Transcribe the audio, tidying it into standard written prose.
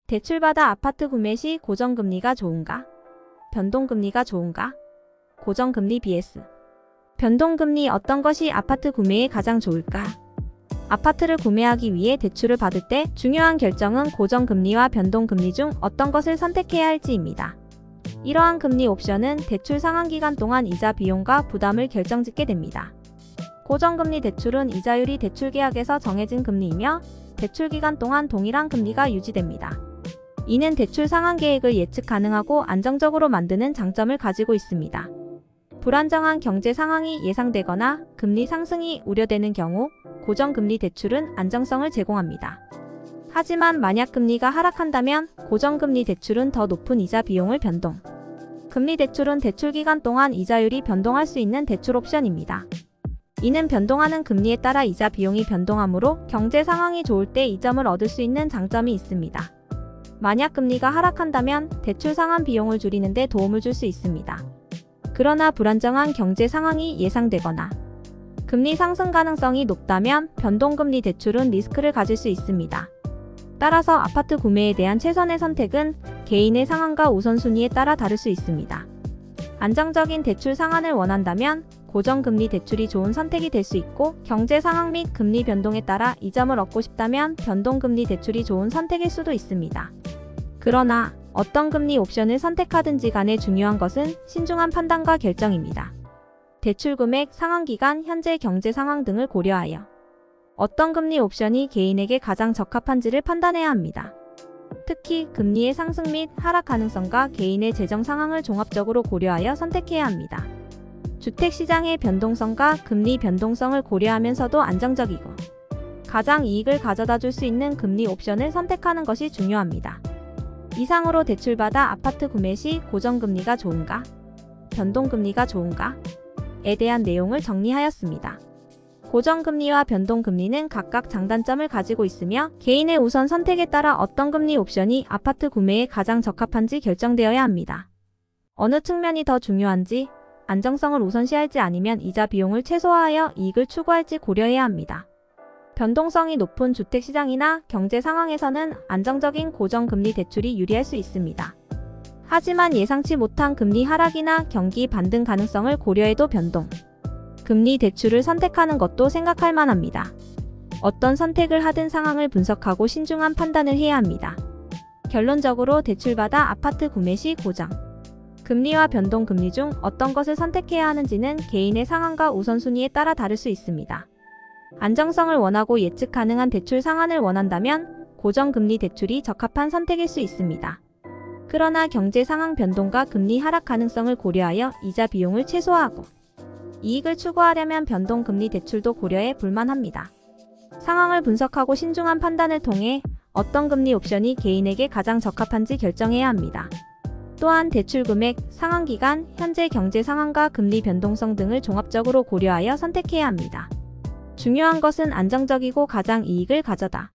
대출받아 아파트 구매 시 고정금리가 좋은가? 변동금리가 좋은가? 고정금리 vs 변동금리 어떤 것이 아파트 구매에 가장 좋을까? 아파트를 구매하기 위해 대출을 받을 때 중요한 결정은 고정금리와 변동금리 중 어떤 것을 선택해야 할지입니다. 이러한 금리 옵션은 대출 상환기간 동안 이자 비용과 부담을 결정짓게 됩니다. 고정금리 대출은 이자율이 대출계약에서 정해진 금리이며 대출기간 동안 동일한 금리가 유지됩니다. 이는 대출 상환 계획을 예측 가능하고 안정적으로 만드는 장점을 가지고 있습니다. 불안정한 경제 상황이 예상되거나 금리 상승이 우려되는 경우 고정금리 대출은 안정성을 제공합니다. 하지만 만약 금리가 하락한다면 고정금리 대출은 더 높은 이자 비용을 변동. 금리 대출은 대출 기간 동안 이자율이 변동할 수 있는 대출 옵션입니다. 이는 변동하는 금리에 따라 이자 비용이 변동하므로 경제 상황이 좋을 때 이점을 얻을 수 있는 장점이 있습니다. 만약 금리가 하락한다면 대출 상환 비용을 줄이는 데 도움을 줄 수 있습니다. 그러나 불안정한 경제 상황이 예상되거나 금리 상승 가능성이 높다면 변동금리 대출은 리스크를 가질 수 있습니다. 따라서 아파트 구매에 대한 최선의 선택은 개인의 상황과 우선순위에 따라 다를 수 있습니다. 안정적인 대출 상환을 원한다면 고정금리 대출이 좋은 선택이 될 수 있고, 경제 상황 및 금리 변동에 따라 이점을 얻고 싶다면 변동금리 대출이 좋은 선택일 수도 있습니다. 그러나 어떤 금리 옵션을 선택하든지 간에 중요한 것은 신중한 판단과 결정입니다. 대출 금액, 상환 기간, 현재 경제 상황 등을 고려하여 어떤 금리 옵션이 개인에게 가장 적합한지를 판단해야 합니다. 특히 금리의 상승 및 하락 가능성과 개인의 재정 상황을 종합적으로 고려하여 선택해야 합니다. 주택시장의 변동성과 금리 변동성을 고려하면서도 안정적이고 가장 이익을 가져다 줄 수 있는 금리 옵션을 선택하는 것이 중요합니다. 이상으로 대출받아 아파트 구매 시 고정금리가 좋은가? 변동금리가 좋은가? 에 대한 내용을 정리하였습니다. 고정금리와 변동금리는 각각 장단점을 가지고 있으며 개인의 우선 선택에 따라 어떤 금리 옵션이 아파트 구매에 가장 적합한지 결정되어야 합니다. 어느 측면이 더 중요한지, 안정성을 우선시할지 아니면 이자 비용을 최소화하여 이익을 추구할지 고려해야 합니다. 변동성이 높은 주택시장이나 경제 상황에서는 안정적인 고정금리 대출이 유리할 수 있습니다. 하지만 예상치 못한 금리 하락이나 경기 반등 가능성을 고려해도 변동 금리 대출을 선택하는 것도 생각할 만합니다. 어떤 선택을 하든 상황을 분석하고 신중한 판단을 해야 합니다. 결론적으로 대출받아 아파트 구매 시 고정 금리와 변동금리 중 어떤 것을 선택해야 하는지는 개인의 상황과 우선순위에 따라 다를 수 있습니다. 안정성을 원하고 예측 가능한 대출 상환을 원한다면 고정금리 대출이 적합한 선택일 수 있습니다. 그러나 경제 상황 변동과 금리 하락 가능성을 고려하여 이자 비용을 최소화하고 이익을 추구하려면 변동금리 대출도 고려해 볼만합니다. 상황을 분석하고 신중한 판단을 통해 어떤 금리 옵션이 개인에게 가장 적합한지 결정해야 합니다. 또한 대출 금액, 상환 기간, 현재 경제 상황과 금리 변동성 등을 종합적으로 고려하여 선택해야 합니다. 중요한 것은 안정적이고 가장 이익을 가져다